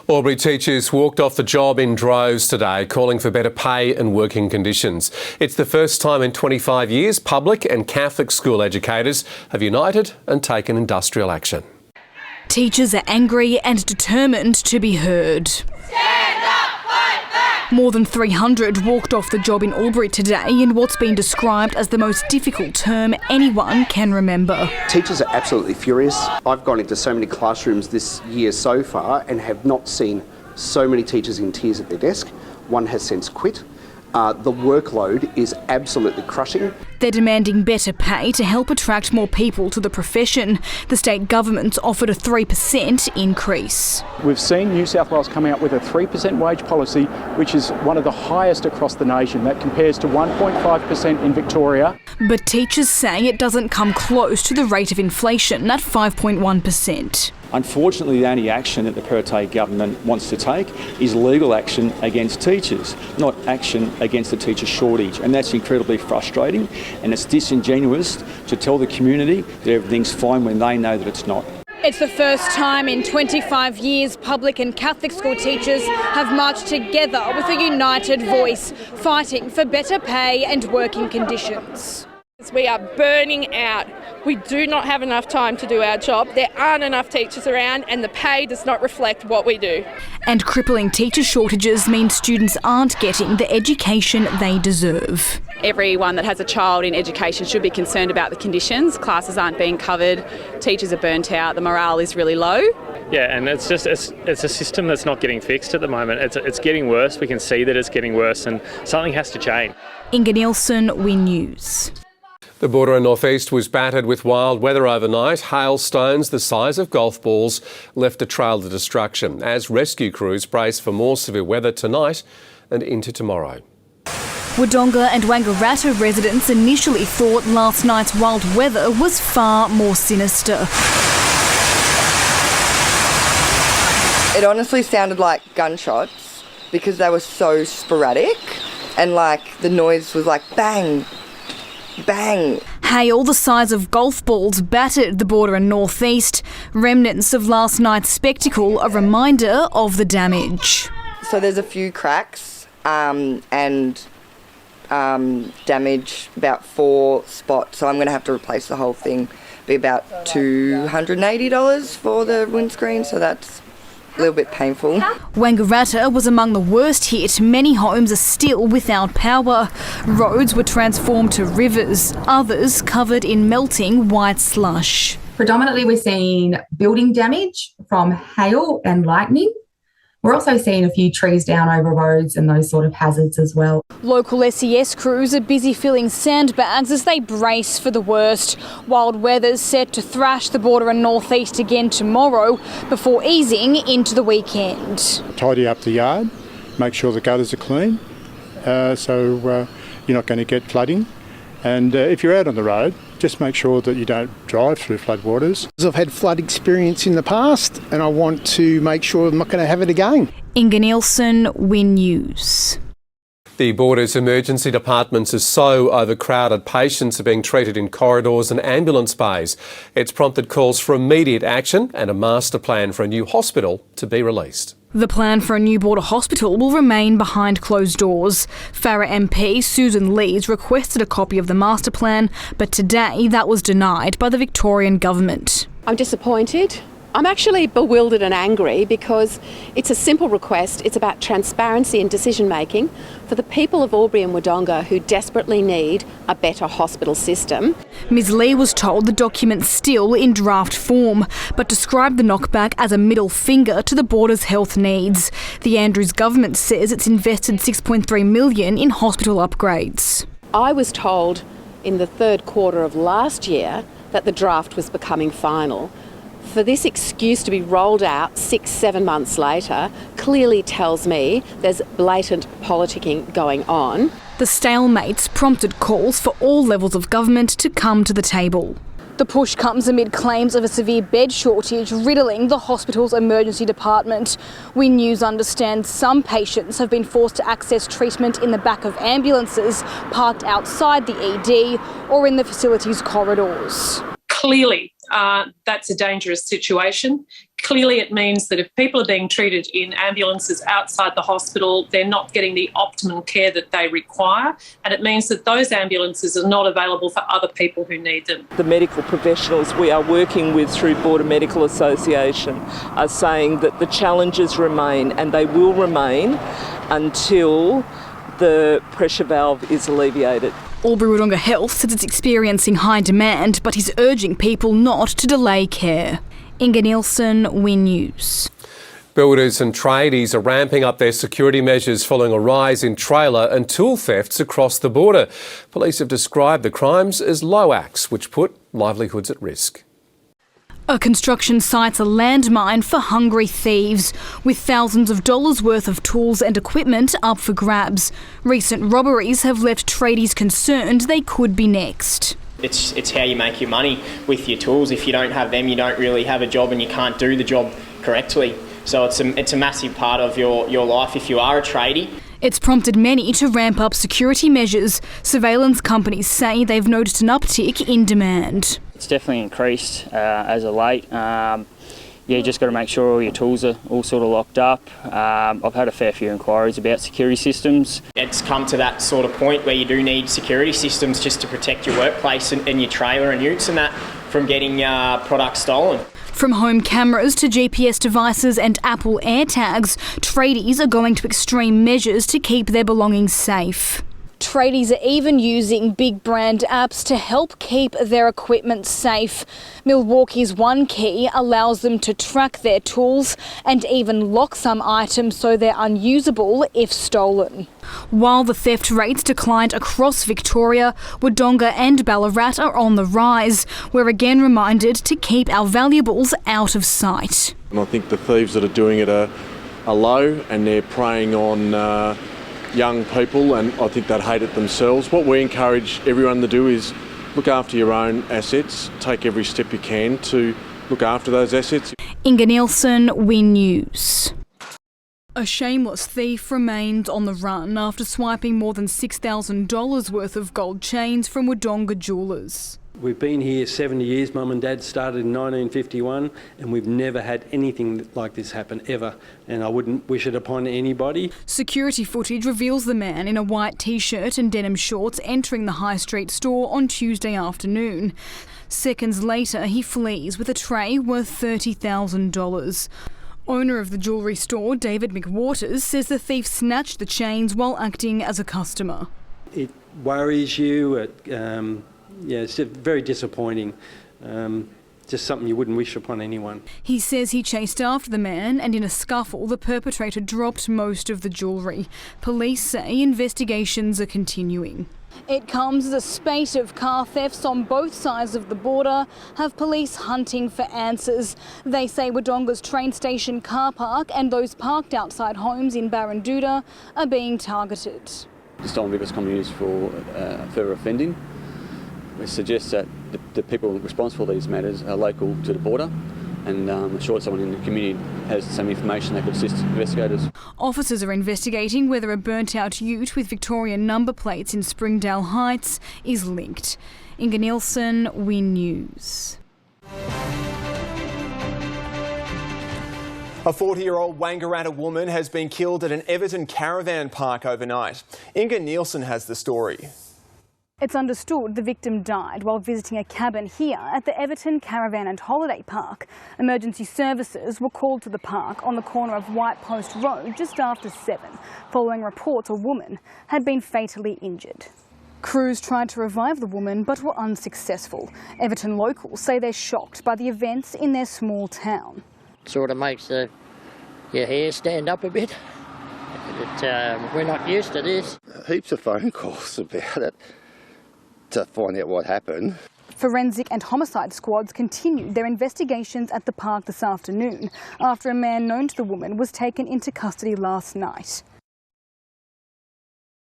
Albury teachers walked off the job in droves today, calling for better pay and working conditions. It's the first time in 25 years public and Catholic school educators have united and taken industrial action. Teachers are angry and determined to be heard. Stand up, fight back! More than 300 walked off the job in Albury today in what's been described as the most difficult term anyone can remember. Teachers are absolutely furious. I've gone into so many classrooms this year so far and have not seen so many teachers in tears at their desk. One has since quit. The workload is absolutely crushing. They're demanding better pay to help attract more people to the profession. The state government's offered a 3% increase. We've seen New South Wales come out with a 3% wage policy, which is one of the highest across the nation. That compares to 1.5% in Victoria. But teachers say it doesn't come close to the rate of inflation at 5.1%. Unfortunately, the only action that the Perrottet government wants to take is legal action against teachers, not action against the teacher shortage. And that's incredibly frustrating, and it's disingenuous to tell the community that everything's fine when they know that it's not. It's the first time in 25 years public and Catholic school teachers have marched together with a united voice, fighting for better pay and working conditions. We are burning out. We do not have enough time to do our job. There aren't enough teachers around and the pay does not reflect what we do. And crippling teacher shortages mean students aren't getting the education they deserve. Everyone that has a child in education should be concerned about the conditions. Classes aren't being covered, teachers are burnt out, the morale is really low. Yeah, and it's a system that's not getting fixed at the moment. It's getting worse. We can see that it's getting worse and something has to change. Inga Neilsen, WIN News. The border and northeast was battered with wild weather overnight. Hailstones the size of golf balls left a trail of destruction as rescue crews brace for more severe weather tonight and into tomorrow. Wodonga and Wangaratta residents initially thought last night's wild weather was far more sinister. It honestly sounded like gunshots because they were so sporadic and like the noise was like bang, bang. Hail the size of golf balls battered the border and northeast. Remnants of last night's spectacle, a reminder of the damage. So there's a few cracks and damage, about 4 spots. So I'm going to have to replace the whole thing. Be about $280 for the windscreen, so that's a little bit painful. Wangaratta was among the worst hit. Many homes are still without power. Roads were transformed to rivers, others covered in melting white slush. Predominantly we're seeing building damage from hail and lightning. We're also seeing a few trees down over roads and those sort of hazards as well. Local SES crews are busy filling sandbags as they brace for the worst. Wild weather's set to thrash the border and northeast again tomorrow before easing into the weekend. Tidy up the yard, make sure the gutters are clean, so you're not going to get flooding. And if you're out on the road, just make sure that you don't drive through floodwaters. I've had flood experience in the past and I want to make sure I'm not going to have it again. Inga Neilsen, WIN News. The Border's emergency departments are so overcrowded, patients are being treated in corridors and ambulance bays. It's prompted calls for immediate action and a master plan for a new hospital to be released. The plan for a new border hospital will remain behind closed doors. Farrer MP Susan Lees requested a copy of the master plan, but today that was denied by the Victorian government. I'm disappointed. I'm actually bewildered and angry because it's a simple request. It's about transparency and decision making for the people of Albury and Wodonga who desperately need a better hospital system. Ms Lee was told the document's still in draft form, but described the knockback as a middle finger to the border's health needs. The Andrews government says it's invested $6.3 million in hospital upgrades. I was told in the third quarter of last year that the draft was becoming final. For this excuse to be rolled out 6-7 months later clearly tells me there's blatant politicking going on. The stalemates prompted calls for all levels of government to come to the table. The push comes amid claims of a severe bed shortage riddling the hospital's emergency department. WIN News understands some patients have been forced to access treatment in the back of ambulances parked outside the ED or in the facility's corridors. Clearly, that's a dangerous situation. Clearly, it means that if people are being treated in ambulances outside the hospital, they're not getting the optimum care that they require, and it means that those ambulances are not available for other people who need them. The medical professionals we are working with through Border Medical Association are saying that the challenges remain, and they will remain until the pressure valve is alleviated. Albury-Wodonga Health says it's experiencing high demand, but is urging people not to delay care. Inga Neilsen, Win News. Builders and tradies are ramping up their security measures following a rise in trailer and tool thefts across the border. Police have described the crimes as low acts, which put livelihoods at risk. A construction site's a landmine for hungry thieves, with thousands of dollars worth of tools and equipment up for grabs. Recent robberies have left tradies concerned they could be next. It's how you make your money with your tools. If you don't have them, you don't really have a job and you can't do the job correctly. So it's a massive part of your life if you are a tradie. It's prompted many to ramp up security measures. Surveillance companies say they've noticed an uptick in demand. It's definitely increased as of late. You just got to make sure all your tools are all sort of locked up. I've had a fair few inquiries about security systems. It's come to that sort of point where you do need security systems just to protect your workplace and your trailer and utes and that from getting products stolen. From home cameras to GPS devices and Apple AirTags, tradies are going to extreme measures to keep their belongings safe. Tradies are even using big brand apps to help keep their equipment safe. Milwaukee's One Key allows them to track their tools and even lock some items so they're unusable if stolen. While the theft rates declined across Victoria, Wodonga and Ballarat are on the rise. We're again reminded to keep our valuables out of sight. And I think the thieves that are doing it are low, and they're preying on young people, and I think they'd hate it themselves. What we encourage everyone to do is look after your own assets, take every step you can to look after those assets. Inga Neilsen, Win News. A shameless thief remains on the run after swiping more than $6,000 worth of gold chains from Wodonga jewellers. We've been here 70 years. Mum and Dad started in 1951, and we've never had anything like this happen ever, and I wouldn't wish it upon anybody. Security footage reveals the man in a white t-shirt and denim shorts entering the high street store on Tuesday afternoon. Seconds later, he flees with a tray worth $30,000. Owner of the jewellery store, David McWaters, says the thief snatched the chains while acting as a customer. It worries you. It's very disappointing. Just something you wouldn't wish upon anyone. He says he chased after the man, and in a scuffle, the perpetrator dropped most of the jewellery. Police say investigations are continuing. It comes as a spate of car thefts on both sides of the border have police hunting for answers. They say Wodonga's train station car park and those parked outside homes in Barranduda are being targeted. The stolen vehicles can be used for further offending. We suggest that the people responsible for these matters are local to the border, and I'm sure someone in the community has some information that could assist investigators. Officers are investigating whether a burnt-out ute with Victorian number plates in Springdale Heights is linked. Inga Neilsen, Win News. A 40-year-old Wangaratta woman has been killed at an Everton caravan park overnight. Inga Neilsen has the story. It's understood the victim died while visiting a cabin here at the Everton Caravan and Holiday Park. Emergency services were called to the park on the corner of White Post Road just after 7, following reports a woman had been fatally injured. Crews tried to revive the woman but were unsuccessful. Everton locals say they're shocked by the events in their small town. Sort of makes your hair stand up a bit. We're not used to this. Heaps of phone calls about it to find out what happened. Forensic and homicide squads continued their investigations at the park this afternoon after a man known to the woman was taken into custody last night.